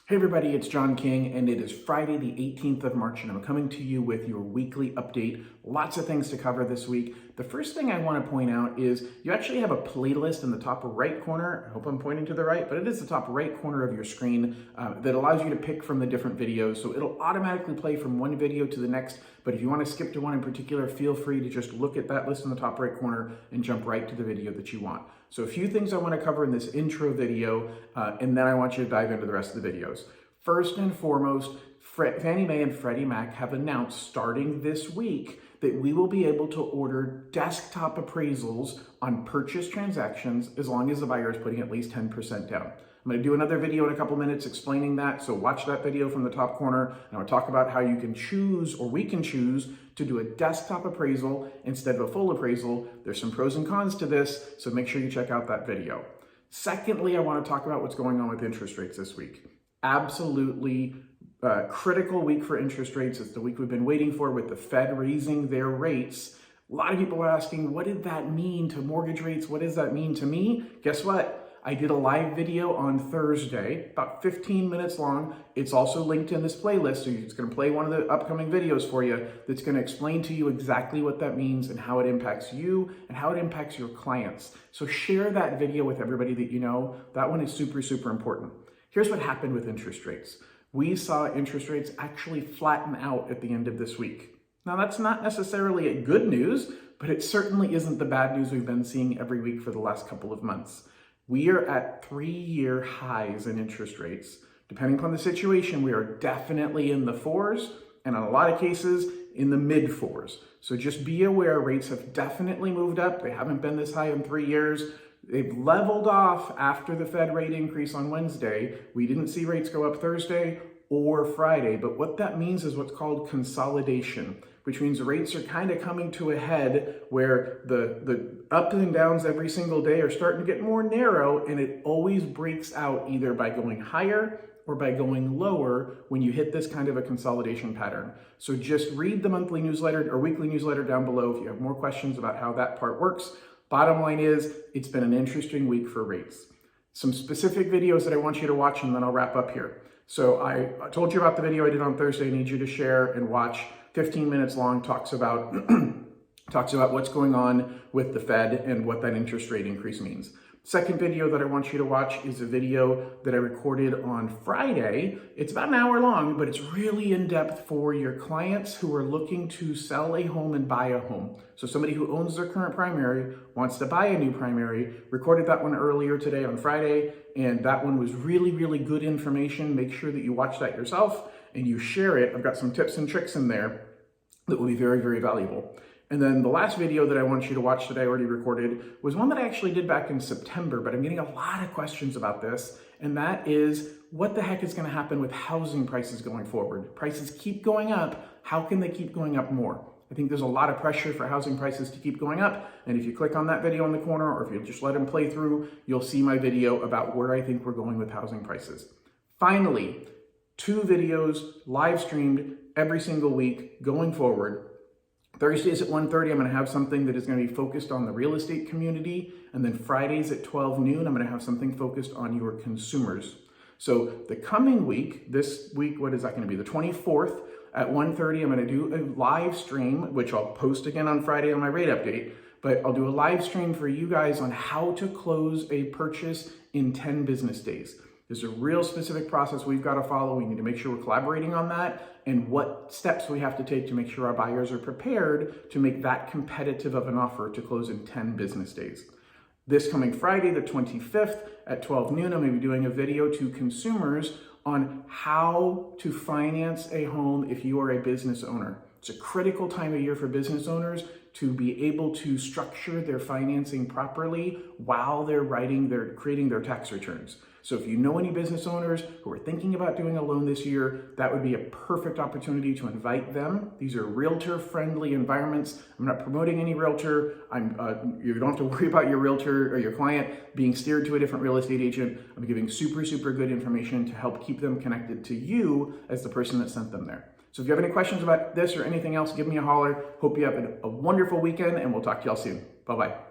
Hey everybody, it's John King, and it is Friday the 18th of March, and I'm coming to you with your weekly update. Lots of things to cover this week. The first thing I want to point out is you actually have a playlist in the top right corner. I hope I'm pointing to the right, but it is the top right corner of your screen that allows you to pick from the different videos. So it'll automatically play from one video to the next, but if you want to skip to one in particular, feel free to just look at that list in the top right corner and jump right to the video that you want. So a few things I want to cover in this intro video, and then I want you to dive into the rest of the videos. First and foremost, Fannie Mae and Freddie Mac have announced starting this week that we will be able to order desktop appraisals on purchase transactions as long as the buyer is putting at least 10% down. I'm going to do another video in a couple minutes explaining that, so watch that video from the top corner, and I'll talk about how you can choose, or we can choose, to do a desktop appraisal instead of a full appraisal. There's some pros and cons to this, so make sure you check out that video. Secondly, I want to talk about what's going on with interest rates this week. Absolutely critical week for interest rates. It's the week we've been waiting for with the Fed raising their rates. A lot of people are asking, what did that mean to mortgage rates? What does that mean to me? Guess what? I did a live video on Thursday, about 15 minutes long. It's also linked in this playlist, so it's going to play one of the upcoming videos for you that's going to explain to you exactly what that means and how it impacts you and how it impacts your clients. So share that video with everybody that you know. That one is super, super important. Here's what happened with interest rates. We saw interest rates actually flatten out at the end of this week. Now, that's not necessarily a good news, but it certainly isn't the bad news we've been seeing every week for the last couple of months. We are at 3-year highs in interest rates. Depending upon the situation, we are definitely in the 4s, and in a lot of cases, in the mid 4s. So just be aware, rates have definitely moved up. They haven't been this high in 3 years. They've leveled off after the Fed rate increase on Wednesday. We didn't see rates go up Thursday or Friday, but what that means is what's called consolidation, which means rates are kind of coming to a head where the ups and downs every single day are starting to get more narrow, and it always breaks out either by going higher or by going lower when you hit this kind of a consolidation pattern. So just read the monthly newsletter or weekly newsletter down below if you have more questions about how that part works. Bottom line is, it's been an interesting week for rates. Some specific videos that I want you to watch, and then I'll wrap up here. So I told you about the video I did on Thursday. I need you to share and watch. 15 minutes long, talks about what's going on with the Fed and what that interest rate increase means. Second video that I want you to watch is a video that I recorded on Friday. It's about an hour long, but it's really in-depth for your clients who are looking to sell a home and buy a home. So somebody who owns their current primary wants to buy a new primary. Recorded that one earlier today on Friday, and that one was really, really good information. Make sure that you watch that yourself and you share it. I've got some tips and tricks in there that will be very, very valuable. And then the last video that I want you to watch that I already recorded was one that I actually did back in September, but I'm getting a lot of questions about this, and that is, what the heck is going to happen with housing prices going forward? Prices keep going up. How can they keep going up more? I think there's a lot of pressure for housing prices to keep going up, and if you click on that video in the corner, or if you just let them play through, you'll see my video about where I think we're going with housing prices. Finally, 2 videos live streamed every single week going forward. Thursdays at 1:30, I'm going to have something that is going to be focused on the real estate community. And then Fridays at 12 noon, I'm going to have something focused on your consumers. So the coming week, this week, what is that going to be? The 24th at 1:30, I'm going to do a live stream, which I'll post again on Friday on my rate update. But I'll do a live stream for you guys on how to close a purchase in 10 business days. There's a real specific process we've got to follow. We need to make sure we're collaborating on that, and what steps we have to take to make sure our buyers are prepared to make that competitive of an offer to close in 10 business days. This coming Friday, the 25th at 12 noon, I'm going to be doing a video to consumers on how to finance a home if you are a business owner. It's a critical time of year for business owners to be able to structure their financing properly while they're creating their tax returns. So if you know any business owners who are thinking about doing a loan this year, that would be a perfect opportunity to invite them. These are realtor-friendly environments. I'm not promoting any realtor. You don't have to worry about your realtor or your client being steered to a different real estate agent. I'm giving super, super good information to help keep them connected to you as the person that sent them there. So if you have any questions about this or anything else, give me a holler. Hope you have a wonderful weekend, and we'll talk to y'all soon. Bye-bye.